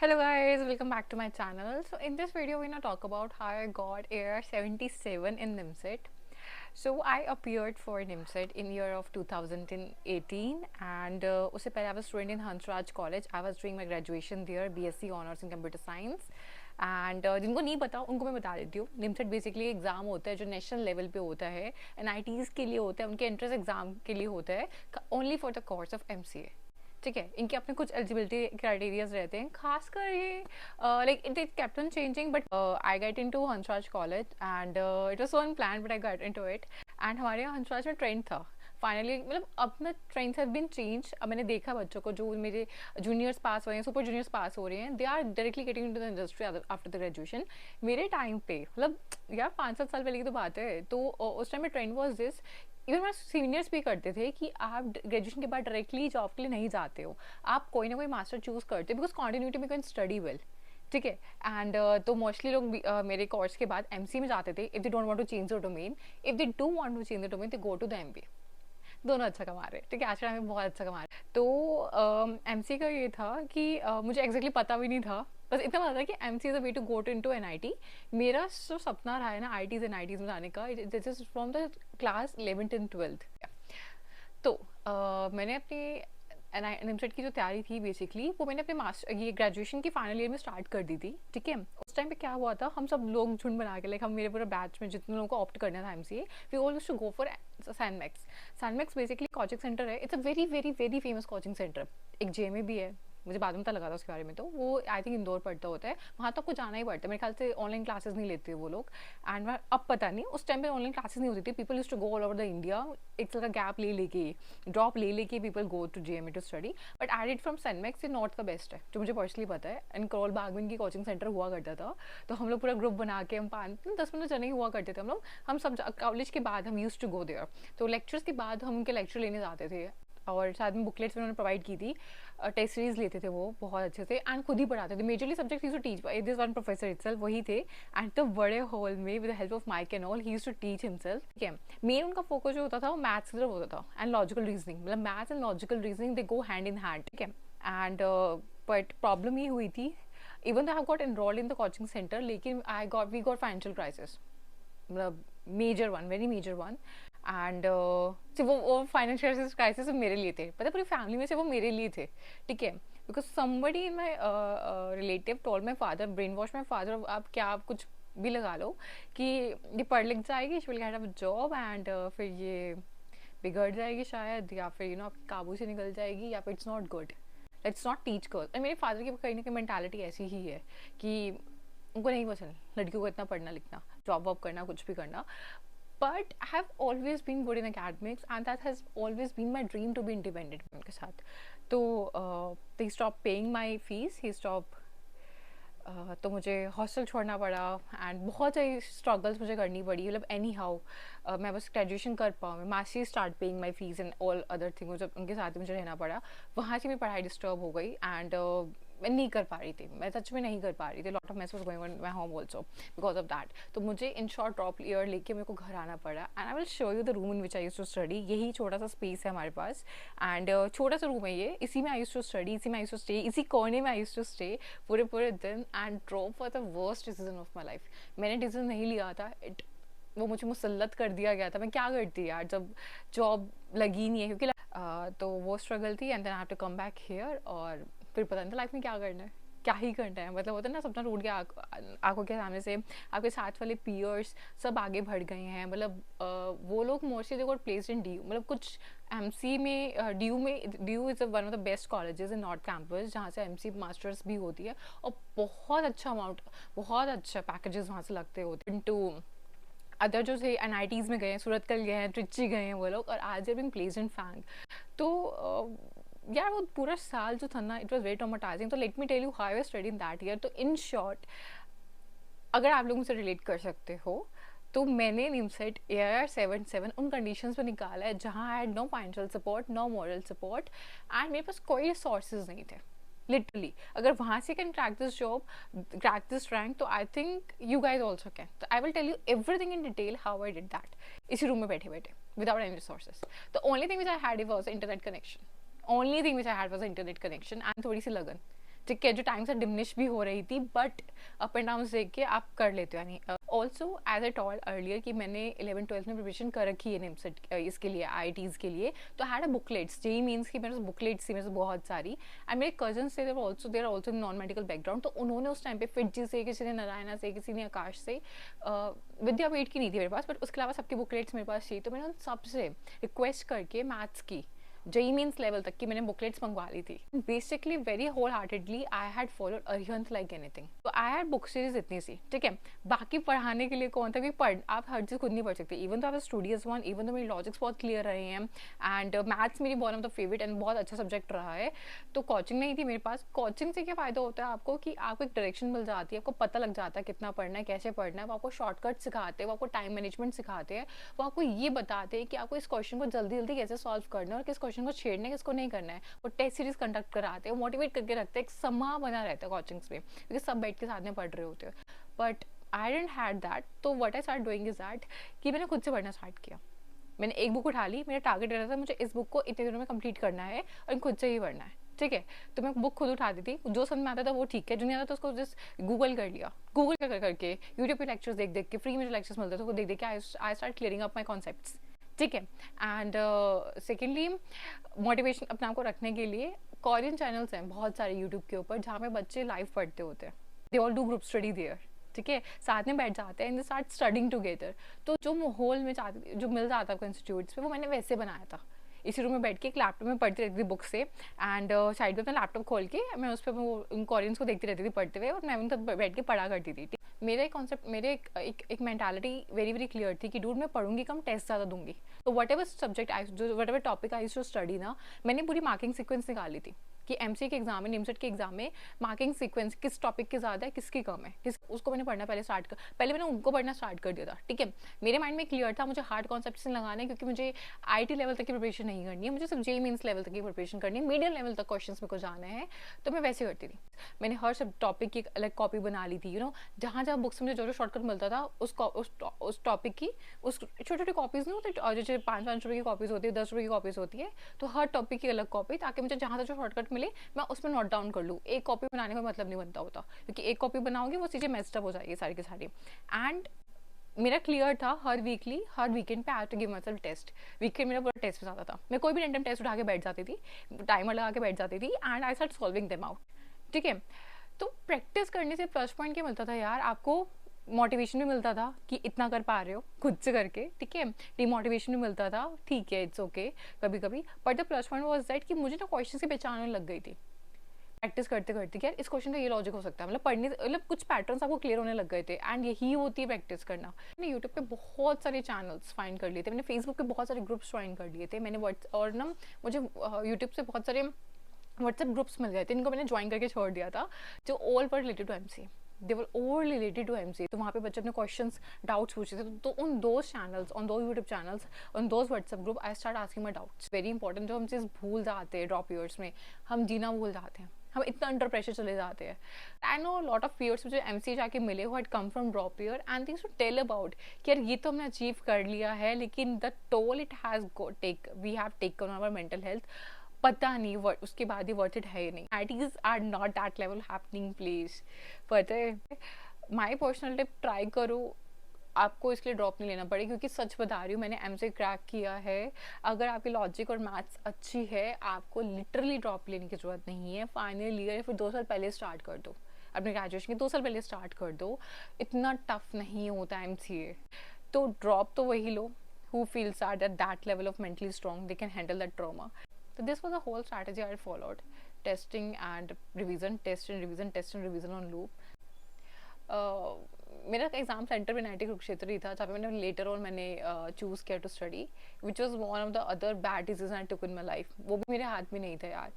Hello guys, welcome back to my channel. So in this video we're gonna talk about how I got AR 77 in NIMSET. So I appeared for NIMSET in year of 2018 and उससे पहले I was student in Hansraj College. I was doing my graduation there, BSc Honors in Computer Science. And जिनको नहीं पता उनको मैं बता देती हूँ. निमसेट बेसिकली एग्ज़ाम होता है जो नेशनल लेवल पे होता है, NITs के लिए होता है, उनके एंट्रेंस एग्ज़ाम के लिए होता है, only for the course of MCA. ठीक है, इनके अपने कुछ एलिजिबिलिटी क्राइटेरियाज रहते हैं, खासकर ये like it kept on changing, but I get into Hansraj college and it was so unplanned but I get into it. And हमारे यहाँ हंसराज में ट्रेंड था फाइनली, मतलब अब ना ट्रेंड्स हैव बीन चेंज. अब मैंने देखा बच्चों को जो मेरे जूनियर्स पास हो रहे हैं, सुपर जूनियर्स पास हो रहे हैं, they are directly getting into the industry after the graduation. मेरे टाइम पे मतलब यार 5-7 साल पहले की तो बात है, तो उस टाइम में ट्रेंड वॉज दिस. इवन मेरे सीनियर्स भी करते थे कि आप ग्रेजुएशन के बाद डायरेक्टली जॉब के लिए नहीं जाते हो, आप कोई ना कोई मास्टर चूज करते हो बिकॉज कॉन्टिन्यूटी में कैन स्टडी वेल. ठीक है, एंड तो मोस्टली लोग मेरे कोर्स के बाद MC में जाते थे if they don't want to change the domain. If they do want to change the domain they go to the MBA. दोनों अच्छा कमा रहे हैं. ठीक है, आज के टाइम में बहुत अच्छा कमा रहे हैं. तो MC का ये था कि मुझे एग्जैक्टली पता भी नहीं था, बस इतना पता था कि MC is a way to go to into NIT. मेरा जो सपना रहा है ना ITs NITs में जाने का, this is from the class 11th and 12th. तो मैंने अपनी निमसेट की जो तैयारी थी बेसिकली वो मैंने अपने मास्टर ये ग्रेजुएशन की फाइनल ईयर में स्टार्ट कर दी थी. ठीक है, उस टाइम पे क्या हुआ था, हम सब लोग झुंड बना के, लाइक हम मेरे पूरे बैच में जितने लोगों को ऑप्ट करना था MCA, we all used to go for सैनमैक्स. सैनमैक्स बेसिकली कोचिंग सेंटर है. It's a very very very famous coaching centre. एक JMA भी है, मुझे बाद में पता लगा था उसके बारे में. तो वो आई थिंक इंदौर पढ़ता होता है, वहाँ तक को जाना ही पड़ता है मेरे ख्याल से. ऑनलाइन क्लासेस नहीं लेते वो लोग. एंड अब पता नहीं, उस टाइम पे ऑनलाइन क्लासेस नहीं होती थी. People used to go all over the India, एक साल का गैप ले लेके, ड्रॉप ले लेके people go to JMA to study. But I did from Sanmax. North का बेस्ट है जो मुझे पर्सनली पता है. एंड करोल बाग में इनकी कोचिंग सेंटर हुआ करता था. तो हम लोग पूरा ग्रुप बना के हम 5-10 जने ही हुआ करते थे हम लोग. हम सब कॉलेज के बाद हम यूज्ड टू गो देयर. तो लेक्चर्स के बाद हम उनके लेक्चर लेने जाते थे, और साथ में बुकलेट्स उन्होंने प्रोवाइड की थी. टेस्ट सीरीज लेते थे वो बहुत अच्छे से, एंड खुद ही पढ़ाते थे. Majorly subject used to teach by this one professor itself, वही थे. एंड तो बड़े हॉल में with the help of mike and all he used to teach himself. ठीक है, मेन उनका फोकस जो होता था वो मैथ्स की तरफ होता था एंड लॉजिकल रीजनिंग. मतलब maths and logical reasoning they go hand in hand. ठीक है, एंड बट प्रॉब्लम ये हुई थी, even though I got enrolled in the coaching centre, लेकिन वी गॉट फाइनेंशियल क्राइसिस. मतलब major one, very major one. And सिर्फ वो financial crisis मेरे लिए थे, पता है, पूरी फैमिली में से वो मेरे लिए थे. ठीक है, because somebody in my relative told my father, brain wash my father, आप क्या आप कुछ भी लगा लो कि ये पढ़ लिख जाएगी, she will get a job, and फिर ये बिगड़ जाएगी शायद, या फिर आपके काबू से निकल जाएगी, या फिर it's not good, let's not teach girls. और मेरे फादर की कहीं ना कहीं मेंटालिटी ऐसी ही है कि उनको नहीं पसंद लड़कियों को इतना पढ़ना लिखना, जॉब वॉब करना, कुछ भी करना. But I have always been good in academics, and that has always been my dream to be independent उनके साथ. तो they stopped paying my fees, he stopped. तो मुझे हॉस्टल छोड़ना पड़ा एंड बहुत सारी स्ट्रगल्स मुझे करनी पड़ी. मतलब एनी हाउ मैं बस ग्रेजुएशन कर पाऊँ, masters start paying my fees and all other thing. जब उनके साथ मुझे रहना पड़ा, वहाँ से मेरी पढ़ाई डिस्टर्ब हो गई. एंड मैं नहीं कर पा रही थी, मैं सच में नहीं कर पा रही थी. Lot of mess was going on my home also because of that. तो मुझे इन शॉर्ट ड्रॉप ईयर लेके मेरे को घर आना पड़ा. And I will show you the room in which I used to study. यही छोटा सा स्पेस है हमारे पास, एंड छोटा सा रूम है ये. इसी में आई यूज्ड टू स्टडी, इसी में आई यूज्ड टू स्टे, इसी कोने में आई यूज्ड टू स्टे पूरे पूरे दिन. And drop for the worst decision of my life. मैंने डिसीजन नहीं लिया था, वो मुझे मुसल्लत कर दिया गया था. मैं क्या करती यार जब जॉब लगी नहीं है, क्योंकि तो वो स्ट्रगल थी. And then I have to come back here. और फिर पता नहीं था लाइफ में क्या करना है, क्या ही करना है. मतलब होता है ना, सपना टूट गया आंखों के सामने से. आपके साथ वाले पीयर्स सब आगे बढ़ गए हैं. मतलब वो लोग mostly they got placed in DU. मतलब कुछ MC में DU is one of the best colleges in north campus, जहाँ से MC मास्टर्स भी होती है, और बहुत अच्छा अमाउंट, बहुत अच्छा पैकेजेस वहाँ से लगते होते. इनटू अदर जो थे NITs में गए हैं, सूरतकल गए हैं, ट्रिची गए हैं वो लोग, और आज they being placed in FAANG. तो यार वो पूरा साल जो था ना, इट वॉज वेरी ट्रॉमेटाइजिंग. तो let me tell you how I was studying that year. तो इन शॉर्ट, अगर आप लोग मुझसे रिलेट कर सकते हो, तो मैंने निमसेट AR 77 उन कंडीशंस पे निकाला है जहाँ I had no financial support, no moral support, and मेरे पास कोई रिसोर्सेज नहीं थे. लिटरली अगर वहाँ से can crack this job, crack this rank, तो I think you guys also can. तो I will tell you everything in detail how I did that, इसी रूम में बैठे बैठे without any resources. The only thing which I had was internet connection. Only thing which I had was internet connection and थोड़ी सी लगन. ठीक है, जो टाइम से डिमिनिश भी हो रही थी, बट अप एंड डाउन देख के आप कर लेते हो। यानी also as a told earlier कि मैंने 11th-12th में प्रिपरेशन कर रखी है निमसेट इसके लिए, आईआईटीज़ के लिए। तो had a booklets, JEE Mains की मेरे पास बुकलेट्स थी मेरे पास बहुत सारी। एंड मेरे कजन्स थे, देर ऑल्सो नॉन मेडिकल बैकग्राउंड, तो उन्होंने उस टाइम पे फिटजी से, किसी ने नारायणा से, किसी ने आकाश से, विद्यापीठ की नहीं थी मेरे पास, बट उसके अलावा सबकी बुकलेट्स मेरे पास थी। तो मैंने उन सबसे रिक्वेस्ट करके मैथ्स की जेई मीन्स लेवल तक की मैंने बुकलेट्स मंगवा ली थी। Basically very whole heartedly I had followed Arihant like anything. तो आई हैड बुक सीरीज इतनी सी, ठीक है। बाकी पढ़ाने के लिए कौन था कि आप हर चीज़ खुद नहीं पढ़ सकते। इवन तो आप स्टूडियस वन, इवन तो मेरी लॉजिक्स बहुत क्लियर रहे हैं, एंड मैथ्स मेरी one of the favourite and बहुत अच्छा सब्जेक्ट रहा है। तो कोचिंग नहीं थी मेरे पास। कोचिंग से क्या फ़ायदा होता है आपको कि आपको एक डायरेक्शन मिल जाती है, आपको पता लग जाता है कितना पढ़ना है, कैसे पढ़ना है। वो आपको शॉर्टकट सिखाते हैं, वो आपको टाइम मैनेजमेंट सिखाते हैं, वो आपको ये बताते हैं कि आपको इस क्वेश्चन को जल्दी जल्दी कैसे सॉल्व करना है और किस क्वेश्चन को छेड़ना है, किसको नहीं करना है। वो टेस्ट सीरीज कंडक्ट कराते हैं, मोटिवेट करके रखते हैं, एक समा बना रहता है कोचिंग्स में, क्योंकि सब बैठ के साथ में पढ़ रहे होते हैं। But I didn't had that. तो what I start doing is that कि मैंने खुद से पढ़ना स्टार्ट किया। मैंने एक बुक उठा ली, मेरा टारगेट रहता था मुझे इस बुक को इतने दिनों में कंप्लीट करना है और खुद से ही पढ़ना है, ठीक है। तो मैं बुक खुद उठाती थी, जो समझ में आता था वो ठीक है, जो नहीं आता तो उसको जस्ट गूगल कर लिया। गूगल कर करके यूट्यूब पे लेक्चर्स देख देख के, फ्री में जो लेक्चर्स मिलते थे उसको देख देख के I start clearing up my concepts, ठीक है। एंड सेकेंडली मोटिवेशन अपने आप को रखने के लिए कोरियन चैनल्स हैं बहुत सारे यूट्यूब के ऊपर, जहाँ पे बच्चे लाइव पढ़ते होते हैं। They all do group study there, ठीक है, साथ में बैठ जाते हैं and they start studying together. तो जो माहौल में जो मिल जाता है आपको इंस्टीट्यूट्स पे, वो मैंने वैसे बनाया था। इसी रूम में बैठ के एक लैपटॉप में पढ़ती रहती थी बुक से, एंड साइड में अपना लैपटॉप खोल के मैं उस पर उन कोरियंस को देखती रहती थी पढ़ते हुए, और मैं उन तक बैठ के पढ़ा करती थी। मेरा एक कॉन्सेप्ट, मेरे एक मेंटालिटी वेरी वेरी क्लियर थी कि डूड मैं पढ़ूंगी कम, टेस्ट ज़्यादा दूंगी। तो वट एवर सब्जेक्ट आई, जो whatever topic I to study ना, मैंने पूरी मार्किंग सीक्वेंस निकाली थी कि एमसीए के एग्जाम में, निमसेट के एग्जाम में मार्किंग सीक्वेंस किस टॉपिक की ज़्यादा है, किसकी कम है, उसको मैंने पढ़ना पहले मैंने उनको पढ़ना स्टार्ट कर दिया था, ठीक है। मेरे माइंड में क्लियर था मुझे हार्ड कॉन्सेप्ट्स लगाने, क्योंकि मुझे आईटी लेवल तक की प्रिपरेशन नहीं करनी है, मुझे सिर्फ जेई मीन्स लेवल तक की प्रिपरेशन करनी है, मीडियम लेवल तक क्वेश्चन मेरे को जाने हैं। तो मैं वैसे करती थी। मैंने हर सब टॉपिक की अलग कॉपी बना ली थी, यू नो, जहाँ जहाँ बुक्स में जो शॉर्टकट मिलता था उस टॉपिक की, उस छोटी छोटी कॉपीज नहीं होती, और जैसे 5-5 रुपये की कॉपीज होती है, 10 रुपये की कॉपीज होती है, तो हर टॉपिक की अलग कॉपी, ताकि मुझे जहाँ जो शॉर्टकट मिले मैं उसमें नोट डाउन कर लूँ। एक कॉपी बनाने का मतलब नहीं बनता होता, क्योंकि एक कॉपी बनाओगे वो चीज़ें मेस्टअप हो जाएगी सारी की सारी। एंड मेरा क्लियर था हर वीकेंड पे I have to give myself test. Weekend मेरा पूरा टेस्ट पे जाता था, मैं कोई भी रैंडम टेस्ट उठा के बैठ जाती थी, टाइमर लगा के बैठ जाती थी, and I start solving them out, ठीक है। तो प्रैक्टिस करने से प्लस पॉइंट क्या मिलता था यार, आपको मोटिवेशन भी मिलता था कि इतना कर पा रहे हो खुद से करके, ठीक है। डिमोटिवेशन भी मिलता था, ठीक है, इट्स ओके कभी कभी, but the plus point was that कि मुझे ना क्वेश्चन की पहचान होने लग गई थी प्रैक्टिस करते करते कि यार इस क्वेश्चन का ये लॉजिक हो सकता है, मतलब पढ़ने, मतलब कुछ पैटर्न्स आपको क्लियर होने लग गए थे, एंड यही होती है प्रैक्टिस करना। मैंने यूट्यूब पे बहुत सारे चैनल्स फाइंड कर लिए थे, मैंने फेसबुक पे बहुत सारे ग्रुप्स ज्वाइन कर लिए थे, मैंने और ना मुझे यूट्यूब से बहुत सारे व्हाट्सएप ग्रुप्स मिल गए थे, इनको मैंने ज्वाइन करके छोड़ दिया था, जो ऑल पर related to MC, they were all related to MC. तो वहाँ पे बच्चे अपने क्वेश्चंस, डाउट्स पूछते थे, तो उन दो चैनल्स, ऑन दो YouTube channels, on those WhatsApp group I start asking my doubts. Very important, जो हम चीज़ भूल जाते हैं ड्रॉप ईयर्स में, हम जीना भूल जाते हैं, हम इतना अंडर प्रेशर चले जाते हैं। I know lot of peers मुझे एमसी जाके मिले who had come from drop year and things to tell about कि यार ये तो हमने अचीव कर लिया है, लेकिन the toll it has we have taken on our mental health, पता नहीं उसके बाद ही वर्थ इट है नहीं। IITs are not that level happening please. पता है, माई पर्सनल टिप, ट्राई करो, आपको इसलिए ड्रॉप नहीं लेना पड़े, क्योंकि सच बता रही हूँ मैंने एमसी क्रैक किया है। अगर आपकी लॉजिक और मैथ्स अच्छी है, आपको लिटरली ड्रॉप लेने की जरूरत नहीं है। फाइनल ईयर या फिर 2 साल पहले स्टार्ट कर दो, अपने ग्रेजुएशन के 2 साल पहले स्टार्ट कर दो, इतना टफ नहीं होता एमसीए। तो ड्रॉप तो वही लो who feels sad at that level of mentally strong, they can handle that trauma. So this was a whole strategy I followed, testing and revision, test and revision, test and revision on loop. मेरा exam centre में NIT Kurukshetra ही था, जहाँ पे मैंने later on मैंने choose किया to study, which was one of the other bad decision I took in my life. वो भी मेरे हाथ में नहीं था यार,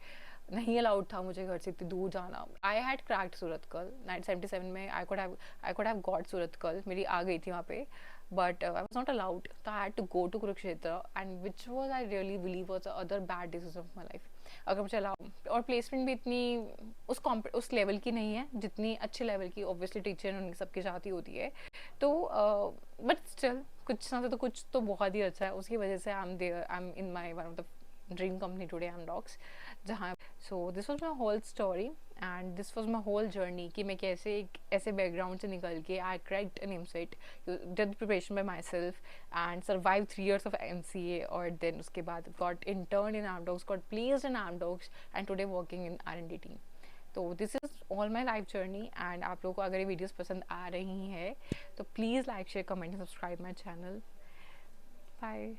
नहीं अलाउड था मुझे घर से इतनी दूर जाना। आई हैड क्रैक्ड सूरतकल 1977 में, I could have got Surathkal, मेरी आ गई थी वहाँ पे, but I was not allowed, so I had to go to Kurukshetra, and which was I really believe was the other bad decision of my life. अगर मुझे allow, और placement भी इतनी उस लेवल की नहीं है जितनी अच्छे लेवल की ऑब्वियसली टीचर उनकी सबकी चाहती होती है। तो बट स्टिल कुछ ना तो कुछ तो बहुत ही अच्छा है, उसकी वजह से I am in my one of the dream company today, I am Docs, जहाँ। So this was my whole story. And this was my whole journey कि मैं कैसे एक ऐसे बैकग्राउंड से निकल के I cracked an MCET, did preparation by myself and survive 3 years of MCA, और देन उसके बाद got intern in Amdocs, got placed in Amdocs and today working in R&D team. तो this is all my life journey. And आप लोगों को अगर ये videos पसंद आ रही हैं तो please like share comment subscribe my channel. Bye.